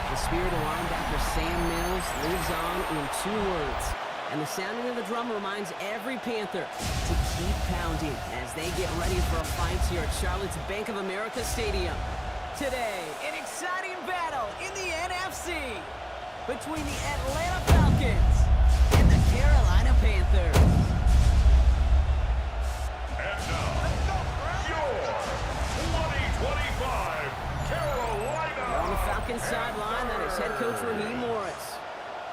The spirit of linebacker Sam Mills lives on in 2 words. And the sounding of the drum reminds every Panther to keep pounding as they get ready for a fight here at Charlotte's Bank of America Stadium. Today, an exciting battle in the NFC between the Atlanta Falcons and the Carolina Panthers. And now, your 2025 Carolina. On the Falcons sideline, that is head coach Raheem Morris.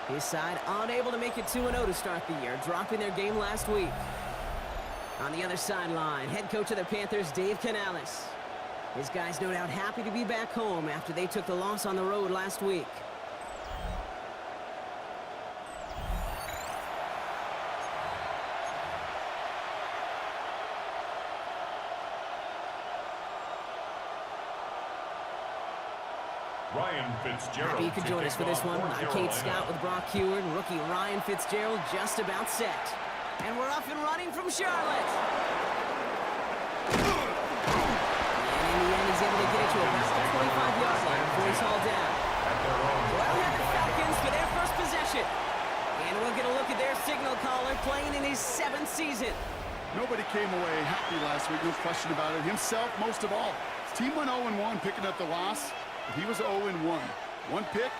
His side unable to make it 2-0 to start the year, dropping their game last week. On the other sideline, head coach of the Panthers, Dave Canales. His guys no doubt happy to be back home after they took the loss on the road last week. Ryan Fitzgerald. Happy you could join us for this one. I'm Kate Scott with Brock Heward. Rookie Ryan Fitzgerald just about set. And we're off and running from Charlotte. And in the end, he's able to get it to about the 25-yard line before he's hauled down. Well, here the Falcons for their first possession. And we'll get a look at their signal caller playing in his 7th season. Nobody came away happy last week, no question about it. Himself, most of all. His team went 0-1, picking up the loss. He was 0-1. 1 pick,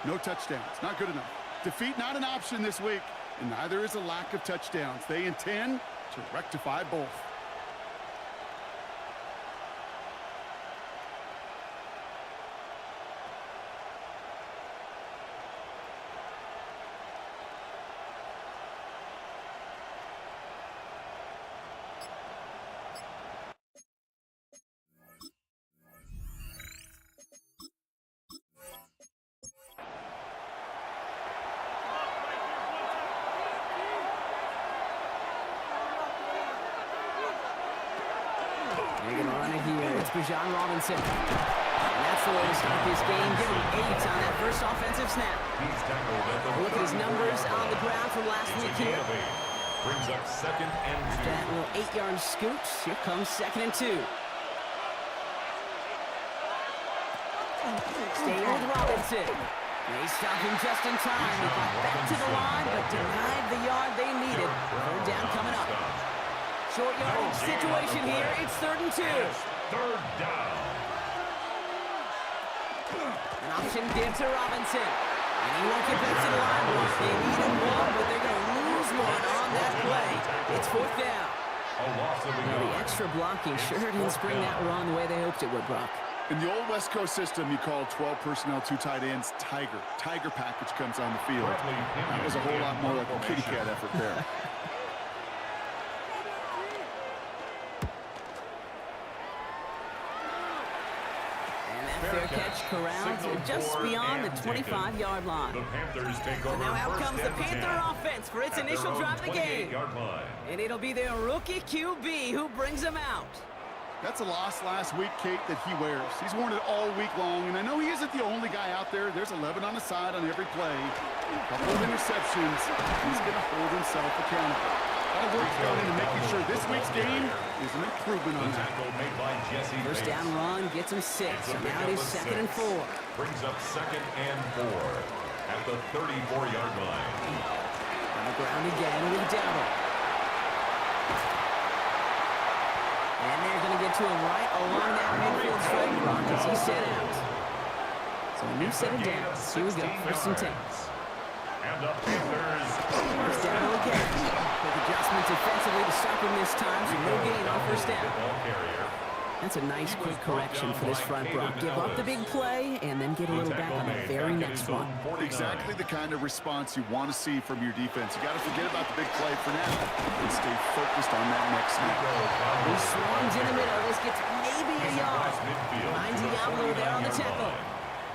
no touchdowns. Not good enough. Defeat not an option this week, and neither is a lack of touchdowns. They intend to rectify both. They're going to run it here. It's Bijan Robinson. And that's the way to start this game. Give him 8 on that first offensive snap. Look at his numbers on the ground from last week here. Brings up 2nd and 2. After that little 8-yard scoot, here comes 2nd and 2. Staying with Robinson. They stopped him just in time. He got back to the line, but denied the yard they needed. 3rd down coming up. Short yardage situation here. It's 3rd and 2. 3rd down. An option give to Robinson. And he won't get back to the line. They needed 1, but they're going to lose 1 on that play. It's 4th down. The extra blocking sure didn't spring that run the way they hoped it would, Brock. In the old West Coast system, you call 12 personnel, 2 tight ends, Tiger. Tiger package comes on the field. That was a whole lot more like a kitty cat effort there. Fair catch corralled just beyond the 25-yard line. The Panthers take over. Now out comes the Panther offense for its initial drive of the game. And it'll be their rookie QB who brings them out. That's a loss last week, Kate, that he wears. He's worn it all week long, and I know he isn't the only guy out there. There's 11 on the side on every play. A couple of interceptions. He's going to hold himself accountable. A lot of work going into making sure this week's game is an improvement on that. First down run gets him 6. So now it is 2nd and 4. Brings up 2nd and 4 at the 34-yard line. On the ground again with Dowdle. And they're going to get to him right along that midfield strike block as he set out. So a new set of downs. Here we go, 1st and 10. And the Panthers. First down again. Quick adjustment defensively to stop him this time, so no gain on 1st down. That's a nice quick correction for this front, Brock. Give up the big play and then get a little back on the very next one. Exactly the kind of response you want to see from your defense. You got to forget about the big play for now and stay focused on that next snap. He swarms in the middle. This gets maybe a yard. Finds Diablo there on the tackle.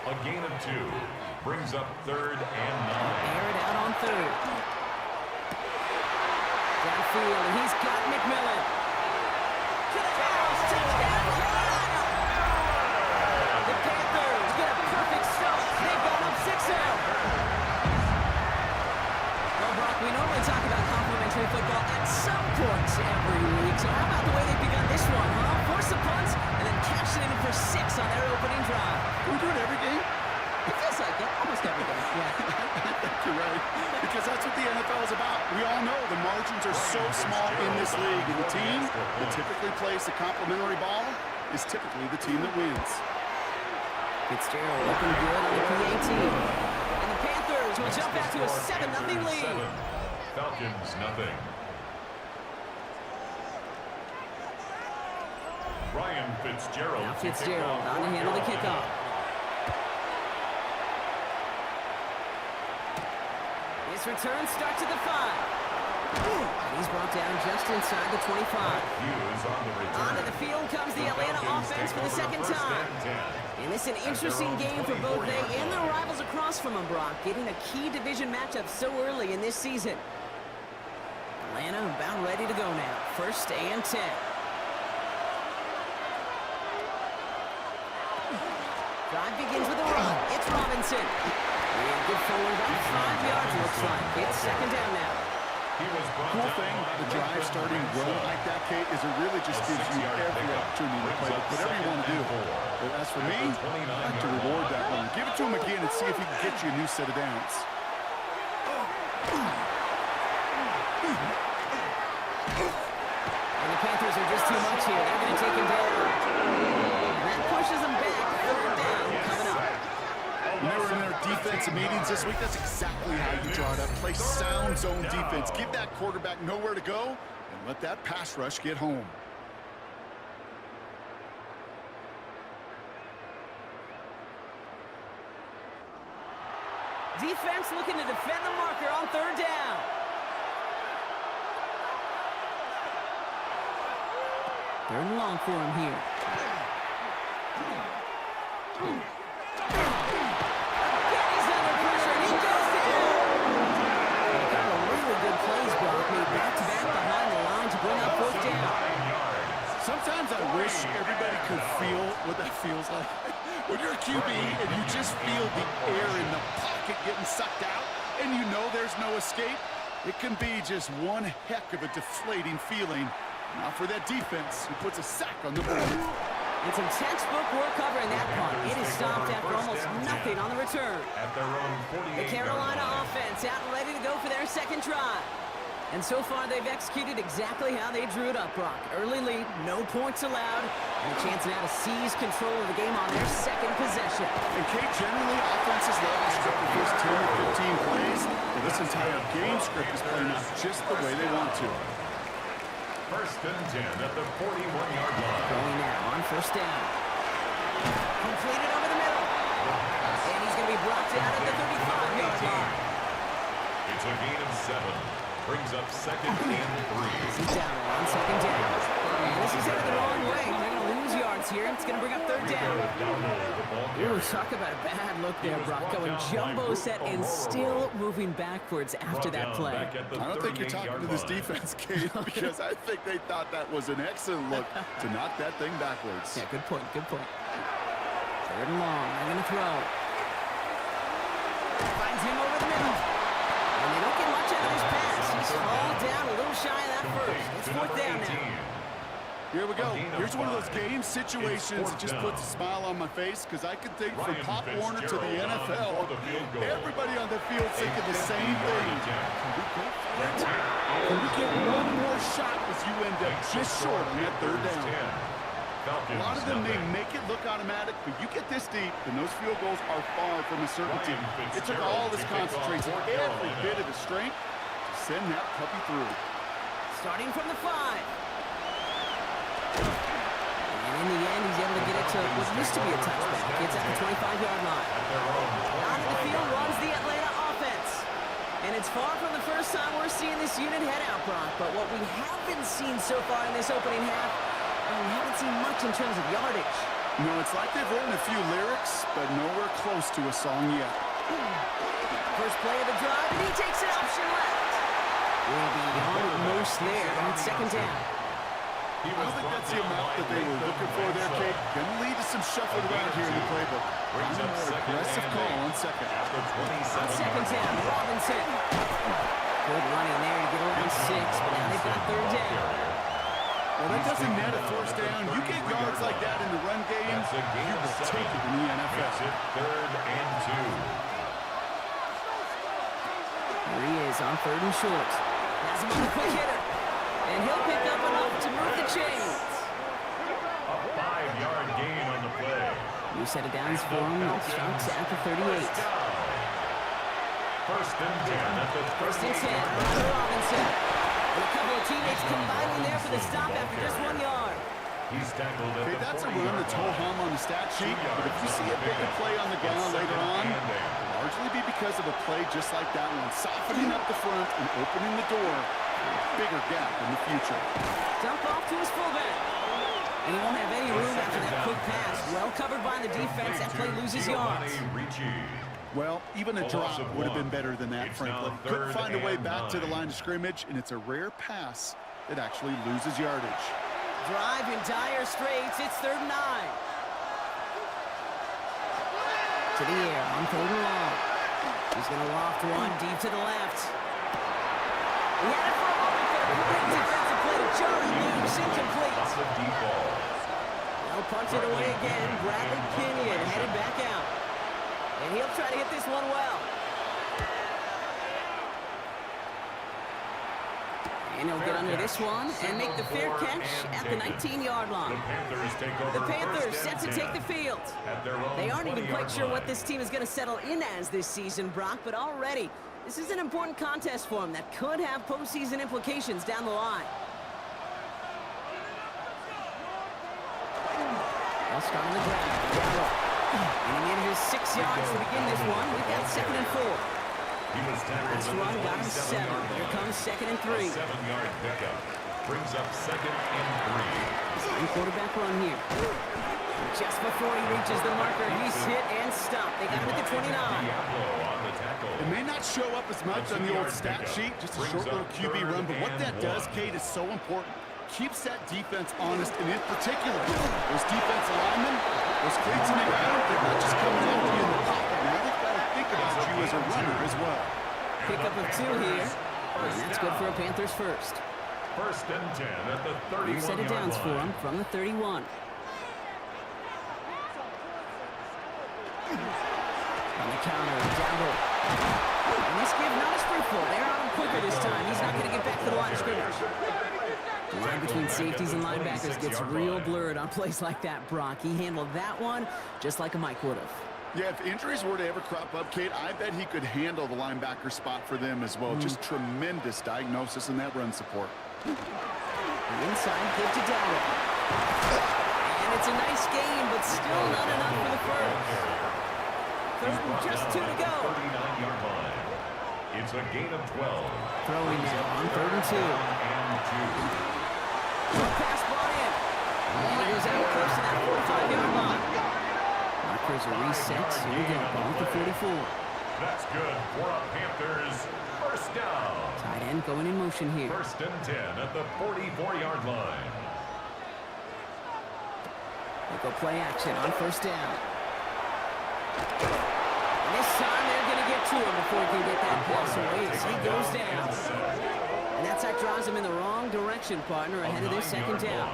A gain of 2 brings up 3rd and 9. Air it out on 3rd. Downfield, and he's got McMillan. To the house, touchdown Carolina! The Panthers get a perfect start. They've gone up 6-0. Well, Brock, we normally talk this league, and the team that typically plays the complimentary ball is typically the team that wins. Fitzgerald looking good on the PAT. And the Panthers will jump out to a 7-0 lead. Falcons, nothing. Ryan Fitzgerald. Now Fitzgerald on to handle the kickoff. This return starts at the 5. And he's brought down just inside the 25. Onto the field comes the Atlanta offense for the second time. And this is an interesting game for both they and their rivals across from them, Brock, getting a key division matchup so early in this season. Atlanta about ready to go now. 1st and 10. Drive begins with a run. It's Robinson. And good forward, about 5 yards, looks like. It's 2nd down now. Cool thing, the drive starting well like that, Kate, is it really just gives you every opportunity to play whatever you want to do. But as for me, I like to reward that one. Give it to him again and see if he can get you a new set of downs. And the Panthers are just too much here. They're going to take him down. And that pushes him back. 3rd down coming up. When they were in their defensive meetings this week, that's exactly how you draw it up. Play sound zone defense. Give that quarterback nowhere to go and let that pass rush get home. Defense looking to defend the marker on 3rd down. Third and long for him here. Sometimes I wish everybody could feel what that feels like. When you're a QB and you just feel the air in the pocket getting sucked out and you know there's no escape, it can be just one heck of a deflating feeling. Not for that defense who puts a sack on the board. And some textbook work covering that punt. It is stopped after almost nothing on the return. The Carolina offense out and ready to go for their 2nd drive. And so far, they've executed exactly how they drew it up, Brock. Early lead, no points allowed, and a chance now to seize control of the game on their 2nd possession. And Kate, generally, offenses love to script the first 10 or 15 plays, but this entire game script is playing out just the way they want to. 1st and 10 at the 41-yard line. Going now on 1st down. Completed over the middle. And he's going to be brought down at the 35-yard line. It's a gain of 7. Brings up 2nd and 3. He's down on 2nd down. And this is headed the wrong way. They're going to lose yards here. It's going to bring up 3rd down. Ooh, talk about a bad look there, Brock. Going jumbo set and still moving backwards after that play. I don't think you're talking to this defense, Kate, because I think they thought that was an excellent look to knock that thing backwards. Yeah, good point, good point. 3rd and long. They're going to throw. Finds him over the middle. And they don't get much out of his pass. He's fall down a little shy of that first. It's 4th down now. Here we go. Here's one of those game situations that just puts a smile on my face because I can think from Pop Warner to the NFL, everybody on the field thinking the same thing. Can we get one more shot as you end up just short on that 3rd down? A lot of them may make it look automatic, but you get this deep, and those field goals are far from a certainty. It took all this concentration, every bit of the strength to send that puppy through. Starting from the 5. And in the end, he's able to get it to what used to be a touchback. Gets at the 25-yard line. Onto the field runs the Atlanta offense. And it's far from the first time we're seeing this unit head out, Brock. But what we haven't seen so far in this opening half, we haven't seen much in terms of yardage. No, it's like they've written a few lyrics, but nowhere close to a song yet. First play of the drive, and he takes an option left. Will be almost there on 2nd down. I don't think that's the amount that they were looking for there, Kate. Going to lead to some shuffling around here in the playbook. Brings up aggressive call on 2nd. On 2nd down, Robinson. Good running there to get around 6, but now they've got 3rd down. Well, that doesn't net a 1st down. You get yards like that in the run game, you will take it in the NFL. 3rd and 2. Here he is on 3rd and short. Has him on the quick hitter. And he'll pick up enough to move the chains. A 5-yard gain on the play. New set of downs for him. It starts at the 38. First and 10 at the 38. First and 10, Ryder Robinson. And a couple of teammates combining there for the stop after just 1 yard. He's tackled at the That's a 40-yard run that's ho-hum on the stat sheet, but if you see a bigger play on the ground later on, it'll largely be because of a play just like that one, softening up the front and opening the door for a bigger gap in the future. Dump off to his fullback. And he won't have any room after that quick pass. Well covered by the defense. That play loses yards. Well, even a drop would have been better than that, frankly. Couldn't find a way back to the line of scrimmage, and it's a rare pass that actually loses yardage. Drive in dire straits. It's 3rd and 9. To the air on 3rd and long. He's going to loft one deep to the left. He had it for a moment there. Great defensive play to Johnny Leaves, incomplete. Well, punch it away again. Bradley Pinion headed back out. And he'll try to hit this one well. And he'll get under this one and make the fair catch at the 19-yard line. The Panthers set to take the field. They aren't even quite sure what this team is going to settle in as this season, Brock, but already this is an important contest for them that could have postseason implications down the line. They'll start on the ground. And he manages 6 yards to begin this one. We've got 2nd and 4. Last run got him 7. Here comes 2nd and 3. 7-yard pickup brings up 2nd and 3. Same quarterback run here. Just before he reaches the marker, he's hit and stopped. They got him at the 29. It may not show up as much on the old stat sheet, just a short little QB run, but what that does, Kate, is so important. Keeps that defense honest, and in particular, those defensive linemen, those cleats in the ground, they're not just coming after you in the pocket. Now they've got to think about you as a runner as well. Pickup of 2 here, and that's good for a Panthers first. First and 10 at the 31-yard line. New set of downs for him from the 31. On the counter, Dowdle. And this give not as fruitful. They're on him quicker this time. He's not going to get back to the line of scrimmage. The line between safeties and linebackers gets real blurred on plays like that, Brock. He handled that one just like a Mike would have. Yeah, if injuries were to ever crop up, Kate, I bet he could handle the linebacker spot for them as well. Just tremendous diagnosis in that run support. The inside give to Dowdle. And it's a nice gain, but still not enough for the first. 3rd and just 2 to go. 39-yard line. It's a gain of 12. Throwing now on 3rd and 2. Pass ball in. And it was out close to that 45-yard line. Markers are reset. Here we go. Ball at the 44. That's good for a Panthers first down. Tight end going in motion here. First and 10 at the 44-yard line. They go play action on 1st down. And this time they're going to get to him before he can get that pass away as he goes down. And that's that drives him in the wrong direction, partner, ahead of their 2nd down.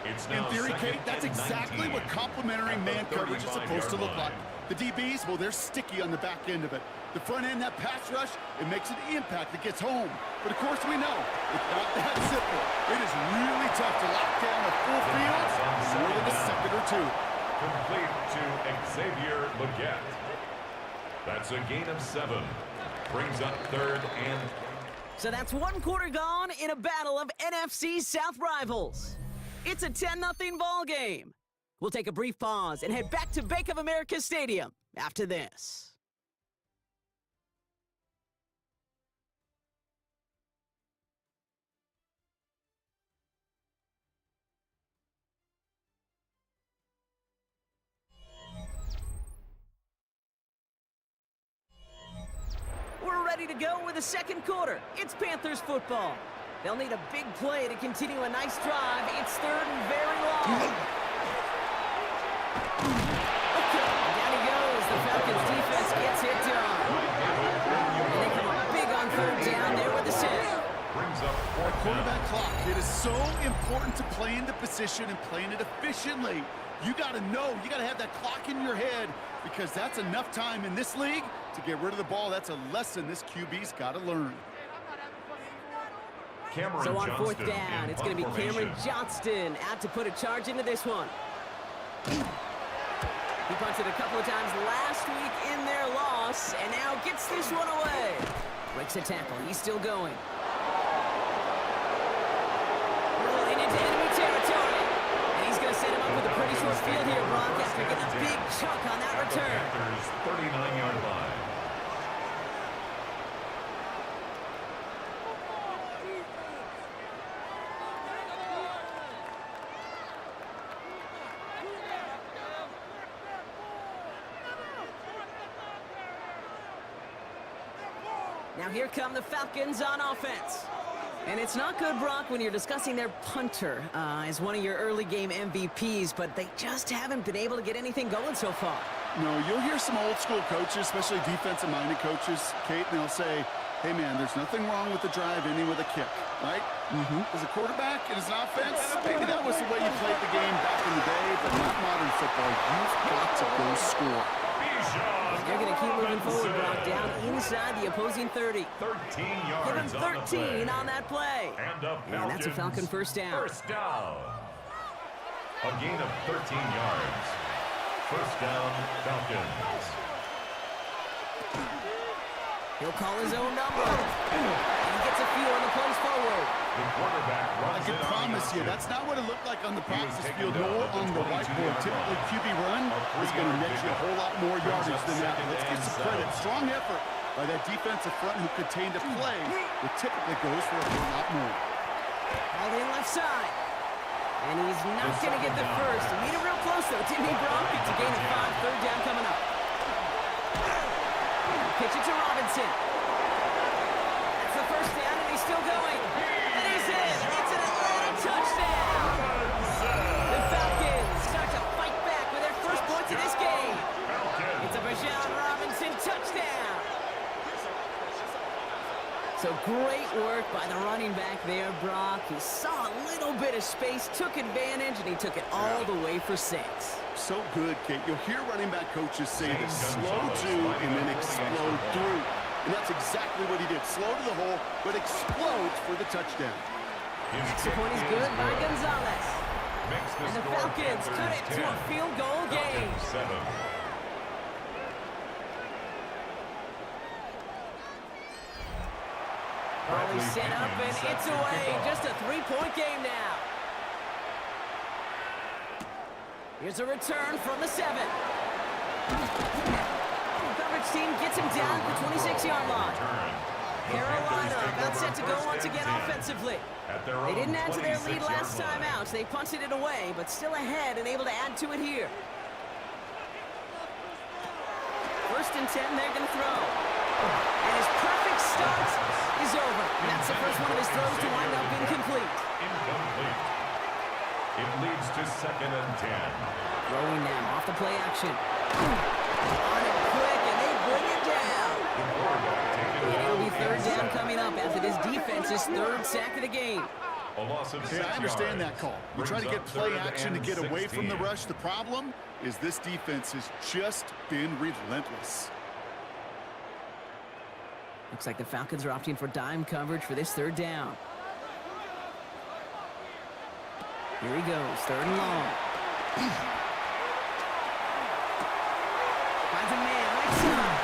In theory, Kate, that's exactly what complementary man coverage is supposed to look like. The DBs, well, they're sticky on the back end of it. The front end, that pass rush, it makes an impact that gets home. But, of course, we know it's not that simple. It is really tough to lock down a full field more than a second or 2. Complete to Xavier Legette. That's a gain of 7. Brings up 3rd and... So that's 1 quarter gone in a battle of NFC South rivals. It's a 10-0 ball game. We'll take a brief pause and head back to Bank of America Stadium after this. We're ready to go with the 2nd quarter. It's Panthers football. They'll need a big play to continue a nice drive. It's 3rd and very long. Okay, down he goes. The Falcons defense gets it done. And they come up big on 3rd down there with the set. That quarterback clock, it is so important to play into position and playing it efficiently. You got to know, you got to have that clock in your head because that's enough time in this league to get rid of the ball. That's a lesson this QB's got to learn. Cameron So on fourth Johnston down, in it's going to be punt Cameron formation. Johnston out to put a charge into this one. He punted a couple of times last week in their loss, and now gets this one away. Breaks a tackle. He's still going. Rolling into enemy territory. And he's going to set him up with a pretty short field here, Brock, after getting a big chunk on that At the return. Panthers' 39-yard line. Now here come the Falcons on offense. And it's not good, Brock, when you're discussing their punter as one of your early game MVPs, but they just haven't been able to get anything going so far. No, you'll hear some old school coaches, especially defensive-minded coaches, Kate, and they'll say, hey, man, there's nothing wrong with the drive ending with a kick, right? As a quarterback and as an offense, maybe that was the way you played the game back in the day, but not modern football. You've got to go score. They're going to keep moving forward, Brock, down inside the opposing 30. 13 Give him yards on the 13 play. on that play. And that's a Falcon first down. First down. A gain of 13 yards. First down, Falcons. He'll call his own number. And he gets a few on the plays forward. The quarterback I runs can it on promise the you, option. that's not what it looked like on the He was practice taken field, down nor at the on the 22-yard whiteboard. Typically, line. QB run is going to net you a whole lot more yardage than that. Let's give some credit. Strong effort by that defensive front who contained a play that typically goes for a whole lot more. All in left side. And he's not going to get the first. He made it real close, though. Didn't he, Brock? It's a gain of 5. Third down coming up. Pitch it to Robinson. That's the first down, and he's still going. And he's in. It's an Atlanta touchdown. The Falcons start to fight back with their first points in this game. It's a Bijan Robinson touchdown. So great work by the running back there, Brock. He saw a little bit of space, took advantage, and he took it all the way for 6. So good, Kate. You'll hear running back coaches say to slow to and then explode through. And that's exactly what he did. Slow to the hole, but explodes for the touchdown. Extra point is good by Gonzalez. And the Falcons cut it to a field goal game. 7. Early set up, and it's away. Just a 3-point game now. Here's a return from the 7. Coverage team gets him down at the 26-yard line. Carolina about set to go once again offensively. They didn't add to their lead last time out, so they punted it away, but still ahead and able to add to it here. First and 10, they're going to throw. And his perfect start is over. And that's the first one of his throws to wind up incomplete. Incomplete. It leads to 2nd and 10. Throwing now off the play action. On it quick, and they bring it down. And it'll be third down coming up after this defense's 3rd sack of the game. A loss of 6 Hey, I understand that yards. call. You try to Brings get up play 3rd action to and get away from the 16. rush. The problem is this defense has just been relentless. Looks like the Falcons are opting for dime coverage for this 3rd down. Here he goes, 3rd and long. Finds a man right side.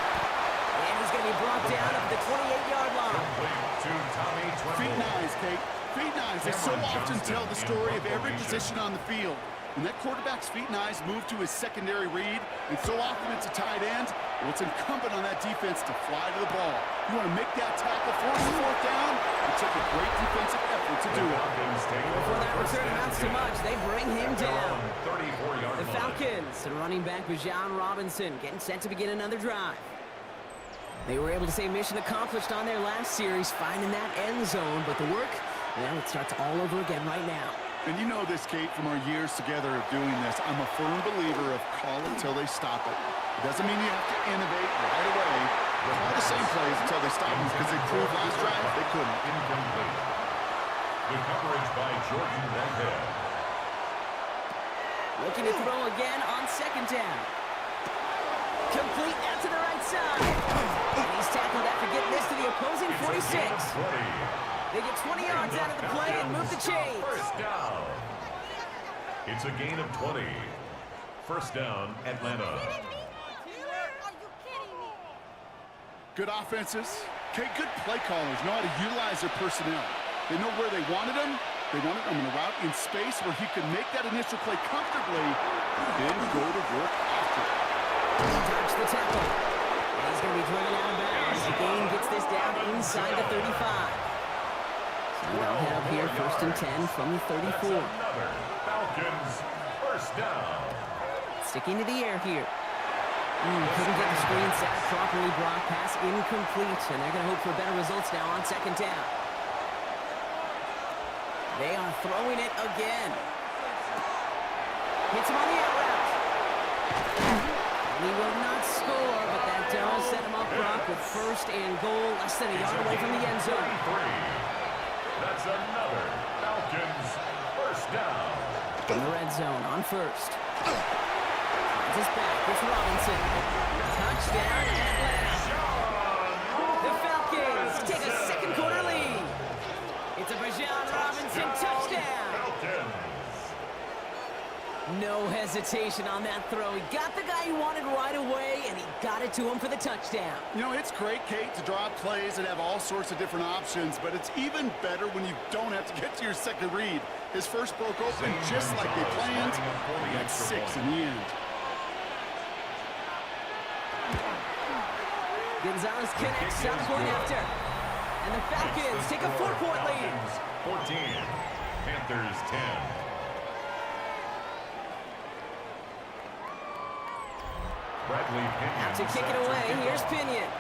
And he's going to be brought down at the 28-yard line. Complete to Tommy Feet Tremble. nines, Kate. Feet nines. They so Cameron often Johnston tell the in story punt of every formation. position on the field. When that quarterback's feet and eyes move to his secondary read, and so often it's a tight end, well, it's incumbent on that defense to fly to the ball. You want to make that tackle, force the 4th down. It took a great defensive effort to do it. Before that return amounts to much, they bring him down. 34-yard The Falcons and running back Bijan Robinson getting set to begin another drive. They were able to say mission accomplished on their last series, finding that end zone, but the work, well, it starts all over again right now. And you know this, Kate, from our years together of doing this. I'm a firm believer of call it till they stop it. It doesn't mean you have to innovate right away. Call the same plays until they stop them, because they proved last drive they couldn't. Incomplete. The coverage by Jordan Whitehead. Looking to throw again on 2nd down. Complete out to the right side. And he's tackled after getting this to the opposing 46. They get 20 yards out of the play and move the chains. First down. It's a gain of 20. First down, Atlanta. Good offenses. Okay, good play callers know how to utilize their personnel. They know where they wanted him. They wanted him in a route in space where he could make that initial play comfortably, then go to work after it. Dodge the tackle. And he's going to be driven out of bounds. The gain gets this down inside the 35. So they'll head up here, 1st and 10 from the 34. Another Falcons first down. Sticking to the air here. Couldn't get the screen set properly. Brock pass incomplete, and they're going to hope for better results now on 2nd down. They are throwing it again. Hits him on the out route. He will not score, but that does set him up, Brock, with 1st and goal, less than a yard away from the end zone. That's another Falcons first down. In the red zone on 1st. Finds his back. It's Robinson. Touchdown, Atlanta. The Falcons take a 2nd quarter lead. It's a Bijan Robinson touchdown. No hesitation on that throw. He got the guy he wanted right away, and he got it to him for the touchdown. You know, it's great, Kate, to draw up plays and have all sorts of different options, but it's even better when you don't have to get to your second read. His first broke open just like they planned. He had 6 in the end. Gonzalez connects, down the point after. And the Falcons take a 4-point lead. 14, Panthers 10. Bradley Pinion Out to kick it away. Here's Pinion.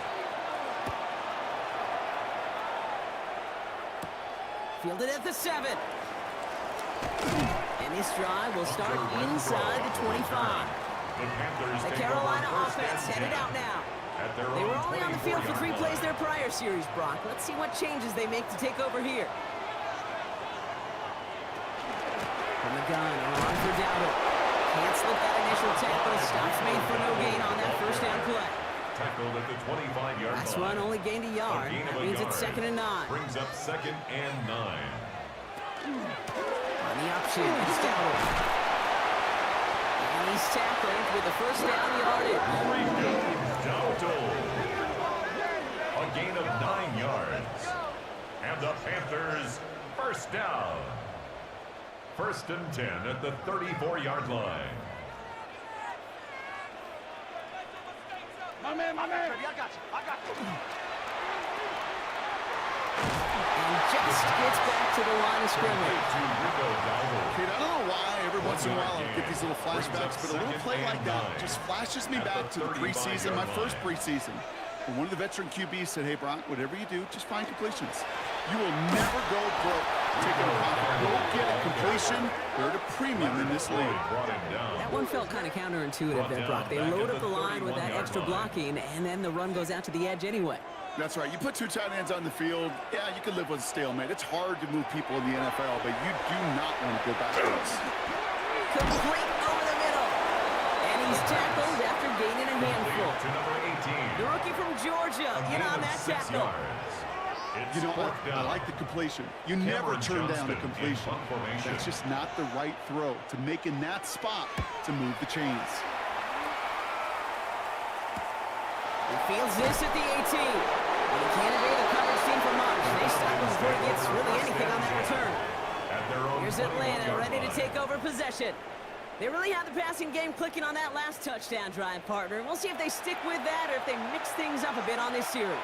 Fielded at the 7. And this drive will start inside the 25. The Carolina offense headed out now. They were only on the field for 3 plays their prior series, Brock. Let's see what changes they make to take over here. From the gun, on for Dowdle. Can't slip that initial tackle. Stops made for no gain on that 1st down play. Tackled at the 25-yard line. Last run only gained a yard. That means it's 2nd and 9. Brings up 2nd and 9. On the option, it's Dowdle. And he's tackled with the 1st down yardage. A gain of 9 yards. And the Panthers first down. 1st and 10 at the 34-yard line. My man. I got you. And just gets back to the line of scrimmage. Kate, I don't know why every once in a while I get these little flashbacks, but a little play like that just flashes me back to the preseason, my first preseason. And one of the veteran QBs said, hey, Brock, whatever you do, just find completions. You will never go broke taking a profit. Go get a completion. They're at a premium in this league. That one felt kind of counterintuitive there, Brock. They load up the line with that extra blocking, and then the run goes out to the edge anyway. That's right. You put 2 tight ends on the field, yeah, you can live with a stalemate. It's hard to move people in the NFL, but you do not want to go backwards. Complete over the middle. And he's tackled after gaining a handful. To number 18. The rookie from Georgia in on that tackle. You know what? I like the completion. You never turn down a completion. That's just not the right throw to make in that spot to move the chains. He feels this at the 18. And he can't evade the coverage team for much. They stop him before he gets really anything on that return. Here's Atlanta ready to take over possession. They really have the passing game clicking on that last touchdown drive, partner. We'll see if they stick with that or if they mix things up a bit on this series.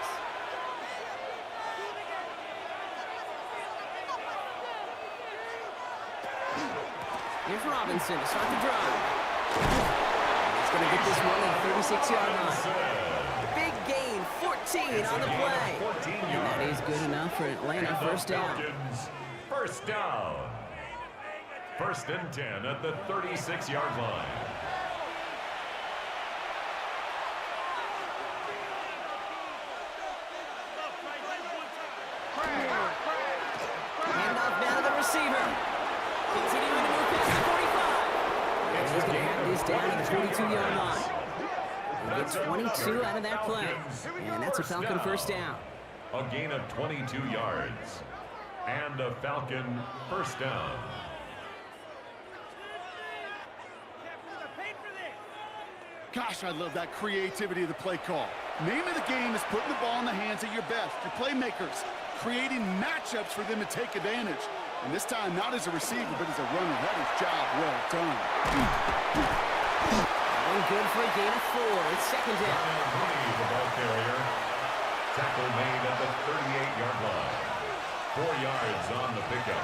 Here's Robinson to start the drive. He's going to get this one at the 36-yard line. Big gain, 14 on the play. And that is good enough for Atlanta. First down. First down. 1st and 10 at the 36-yard line. Handoff now to the receiver. Continuing to move past the 45. And he's going to have this down at the 42-yard line. He gets 22 out of that play. And that's a Falcon first down. A gain of 22 yards. And a Falcon first down. Gosh, I love that creativity of the play call. Name of the game is putting the ball in the hands of your best, your playmakers, creating matchups for them to take advantage. And this time, not as a receiver, but as a runner. That is job well done. One good for a gain of 4. It's second down. The ball carrier. Tackle made at the 38-yard line. 4 yards on the pickup.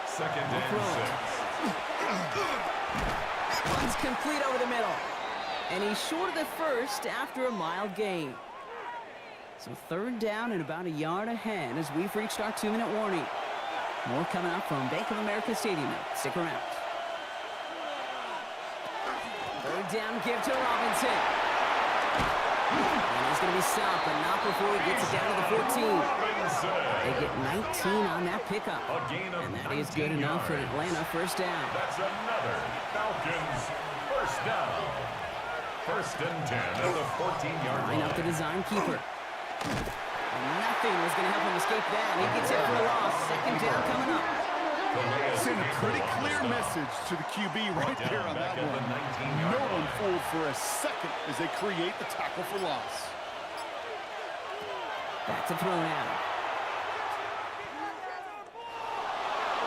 Second and 6. One's complete over the middle. And he's short of the first after a mild gain. So third down and about a yard ahead as we've reached our 2-minute warning. More coming up from Bank of America Stadium. Stick around. Third down, give to Robinson. And he's going to be stopped, but not before he gets it down to the 14. They get 19 on that pickup. And that is good enough for Atlanta first down. That's another Falcons first down. First and 10 at the 14-yard line. Line up the design keeper. Nothing was going to help him escape that. He gets it for a loss. Second down coming up. Send a pretty clear message to the QB right there on that one. No one fooled for a second as they create the tackle for loss. Back to throw now.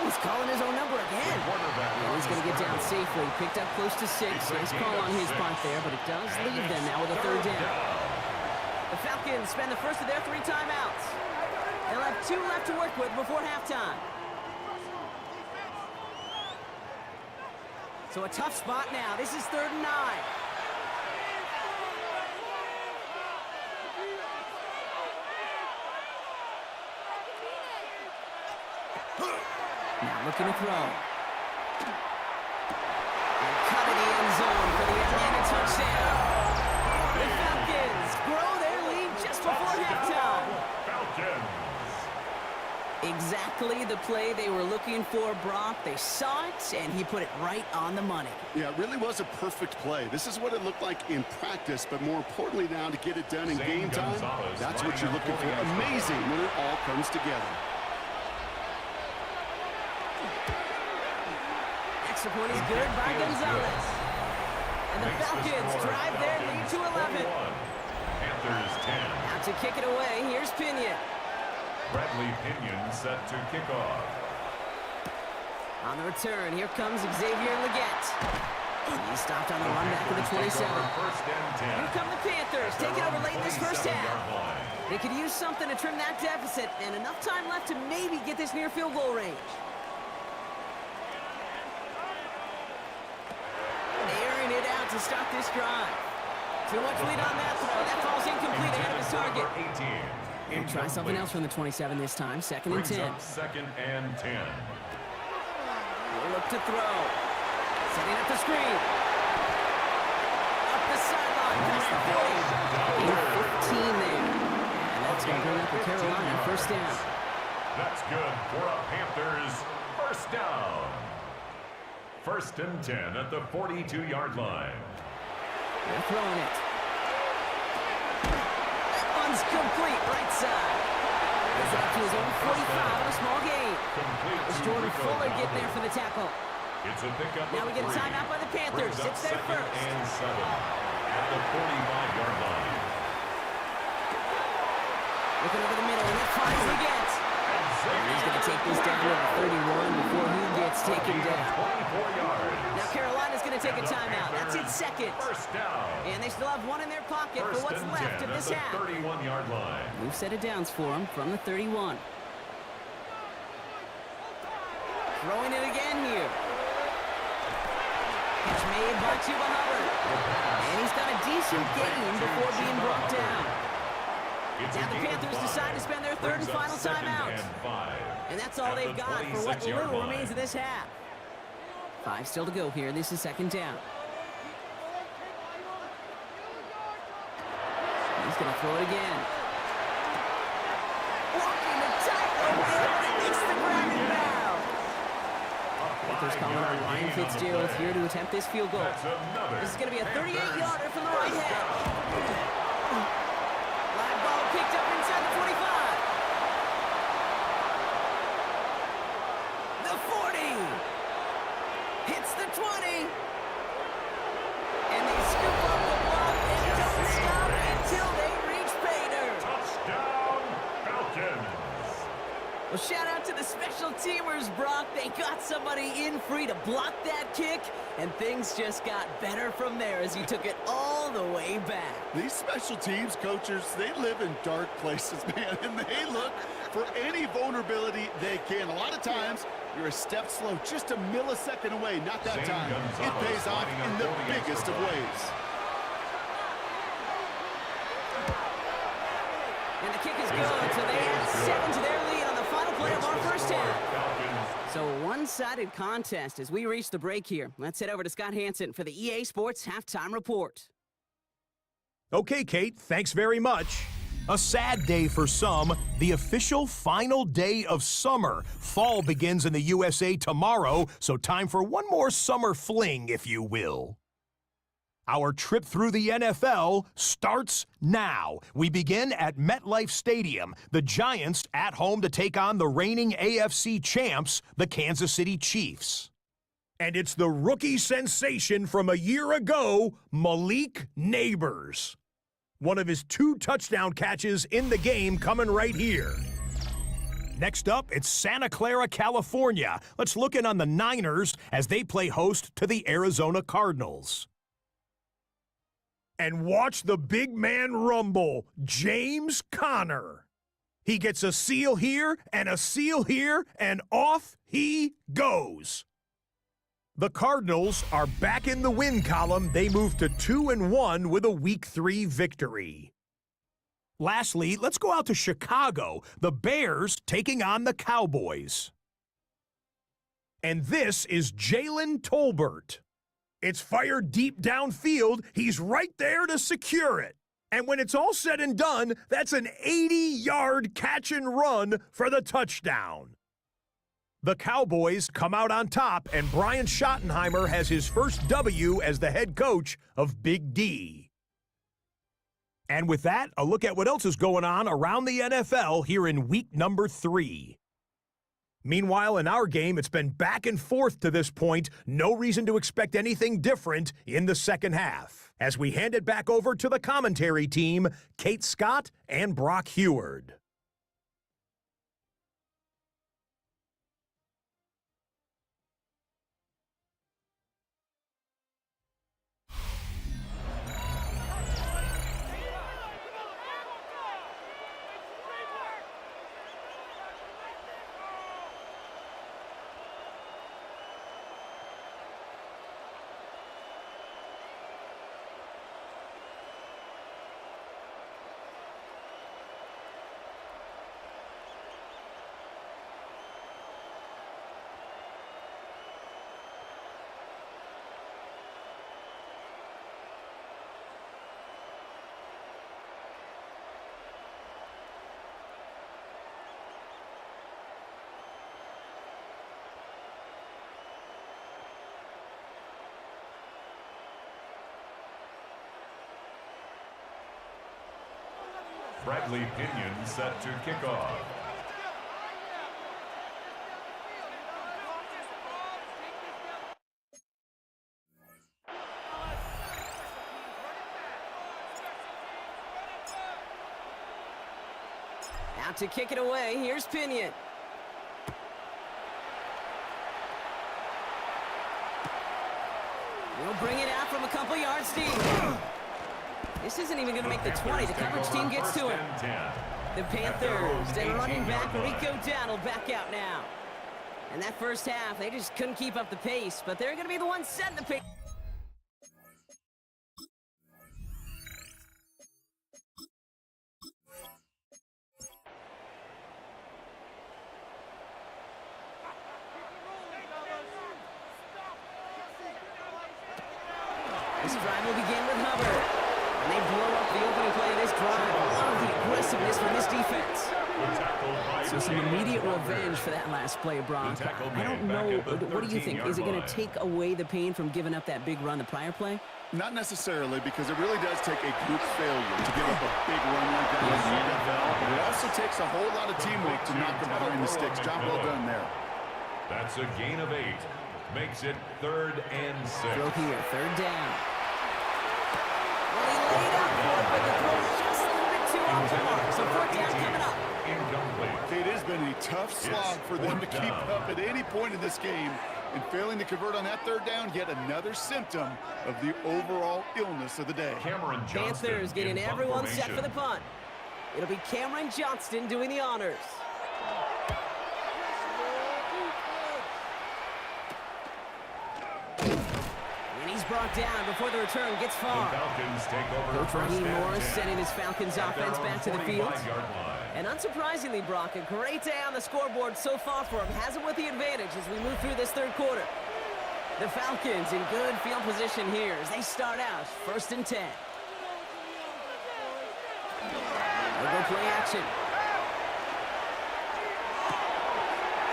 He's calling his own number again. And he's going to get down safely. Picked up close to 6. Nice call on his part there, but it does leave them now with a third down. The Falcons spend the first of their 3 timeouts. They'll have 2 left to work with before halftime. So a tough spot now. This is 3rd and 9. Now looking to throw. And cut in the end zone for the Atlanta touchdown. The Falcons grow their lead just before halftime. Falcons. Exactly the play they were looking for, Brock. They saw it, and he put it right on the money. Yeah, it really was a perfect play. This is what it looked like in practice, but more importantly now to get it done in game time, that's what you're looking for. Amazing when it all comes together. Extra point is good by Gonzalez. And the Falcons drive their lead to 11. Panthers 10. Now to kick it away, here's Pinion. Bradley Pinion set to kick off. On the return, here comes Xavier Leggett. He's stopped on the run back of the 27. Here come the Panthers, taking over late in this first half. They could use something to trim that deficit, and enough time left to maybe get this near field goal range. Airing it out to start this drive. Too much lead on that throw. That falls incomplete ahead of his target. We'll try something else from the 27 this time. Second and 10. Second and 10. We'll look to throw. Setting up the screen. Up the sideline. Past the 40. 15 there. And that's going to bring up the Carolina first down. That's good for a Panthers first down. First and 10 at the 42-yard line. They're throwing it. Complete right side. Gets it up to his own 45 on a small gain. That was Jordan Fuller getting there for the tackle. It's a pickup. Now we get a timeout by the Panthers. It's their first. And 7 at the 45-yard line. Looking over the middle, and it finds Leggett. He's going to take this down to the 31 before he gets taken down. 24 yards. Now Carolina's going to take a timeout. That's its second. First down. And they still have one in their pocket for what's left of this half. 31-yard line. Move set of downs for him from the 31. Throwing it again here. Catch made by Chuba Hubbard. And he's got a decent gain before being brought down. Now the Panthers decide to spend their third and final timeout. And that's all they've got for what little remains of this half. 5 still to go here. This is second down. He's going to throw it again. Walking the tightrope there, and it's the ground and pound. Panthers calling on Ryan Fitzgerald here to attempt this field goal. This is going to be a 38-yarder from the right half. Live ball picked up inside the 45. 20. And they scoop up the ball and don't stop until they reach pay dirt. Touchdown, Falcons. Well, shout out to the special teamers, Brock. They got somebody in free to block that kick, and things just got better from there as you took it all the way back. These special teams coaches, they live in dark places, man, and they look for any vulnerability they can. A lot of times, you're a step slow, just a millisecond away. Not that time. It pays off in the biggest of ways. And the kick is good, so they add 7 to their lead on the final play of our first half. So a one-sided contest as we reach the break here. Let's head over to Scott Hansen for the EA Sports Halftime Report. Okay, Kate, thanks very much. A sad day for some, the official final day of summer. Fall begins in the USA tomorrow, so time for one more summer fling, if you will. Our trip through the NFL starts now. We begin at MetLife Stadium. The Giants at home to take on the reigning AFC champs, the Kansas City Chiefs. And it's the rookie sensation from a year ago, Malik Neighbors. One of his 2 touchdown catches in the game coming right here. Next up, it's Santa Clara, California. Let's look in on the Niners as they play host to the Arizona Cardinals. And watch the big man rumble, James Conner. He gets a seal here, and off he goes. The Cardinals are back in the win column. They move to 2-1 with a Week 3 victory. Lastly, let's go out to Chicago. The Bears taking on the Cowboys. And this is Jalen Tolbert. It's fired deep downfield. He's right there to secure it. And when it's all said and done, that's an 80-yard catch and run for the touchdown. The Cowboys come out on top, and Brian Schottenheimer has his first W as the head coach of Big D. And with that, a look at what else is going on around the NFL here in week number 3. Meanwhile, in our game, it's been back and forth to this point. No reason to expect anything different in the second half. As we hand it back over to the commentary team, Kate Scott and Brock Heward. Bradley Pinion set to kick off. Out to kick it away, here's Pinion. We'll bring it out from a couple yards deep. This isn't even going to make the 20. The coverage team gets to him. The Panthers and running back Rico Dowdle back out now. And that first half, they just couldn't keep up the pace, but they're going to be the ones setting the pace. This drive will begin with Hubbard. And they blow up the opening play of this drive. Love the aggressiveness from this defense. So some immediate revenge for that last play, Brock. I don't know. What do you think? Is it going to take away the pain from giving up that big run the prior play? Not necessarily, because it really does take a group failure to give up a big run like that in the NFL. But it also takes a whole lot of teamwork to knock them behind the sticks. Job well done there. That's a gain of 8. makes it 3rd and 6. Throw here, 3rd down. Well, he laid out for it, but the throw just a little bit too off the mark. So 4th down coming up. Incomplete. It has been a tough slog for them to keep up at any point in this game. And failing to convert on that 3rd down, yet another symptom of the overall illness of the day. Cameron Johnston Panthers getting everyone set for the punt. It'll be Cameron Johnston doing the honors. And he's brought down before the return gets far. The Falcons take over. Coach Raheem Morris sending his Falcons offense back to the field. And unsurprisingly, Brock, a great day on the scoreboard so far for him. Has him with the advantage as we move through this 3rd quarter. The Falcons in good field position here as they start out 1st and 10. They'll go play action.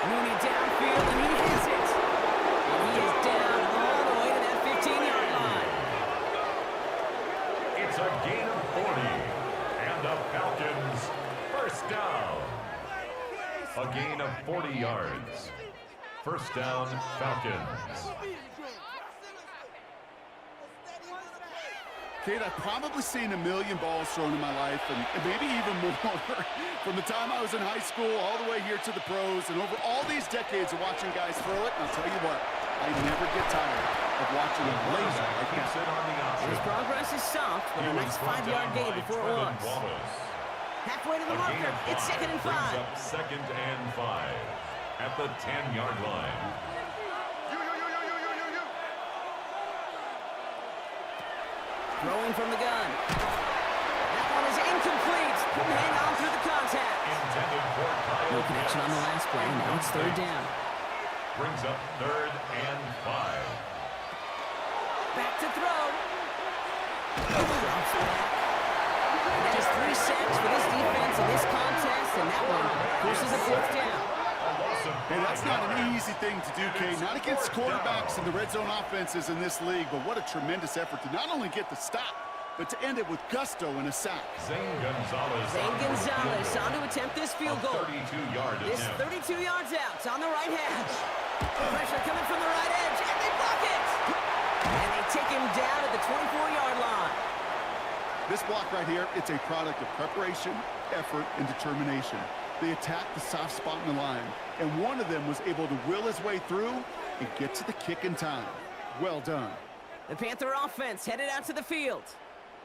Mooney downfield, and he has it. And he is down all the way to that 15-yard line. It's a gain of 40. And the Falcons, 1st down. A gain of 40 yards. 1st down, Falcons. Kate, I've probably seen a million balls thrown in my life, and maybe even more. From the time I was in high school all the way here to the pros, and over all these decades of watching guys throw it, and I'll tell you what, I never get tired of watching a laser like that. His progress is soft, but a nice 5-yard gain before it was. Halfway to the marker, it's 2nd and 5. Brings up 2nd and 5 at the 10-yard line. Throwing from the gun. That one is incomplete. Couldn't hang on through the contact. No connection on the last play. Now it's 3rd down. Brings up 3rd and 5. Back to throw. Drops back. That is 3 sacks for this defense in this contest, and that one forces a 4th down. Hey, that's not an easy thing to do, Kate. Not against quarterbacks and the red zone offenses in this league, but what a tremendous effort to not only get the stop, but to end it with gusto and a sack. Zane Gonzalez on to attempt this field goal. 32-yard This attempt. 32 yards out. It's on the right hash. Pressure coming from the right edge, and they block it. And they take him down at the 24-yard line. This block right here, it's a product of preparation, effort, and determination. They attacked the soft spot in the line, and one of them was able to will his way through and get to the kick in time. Well done. The Panther offense headed out to the field.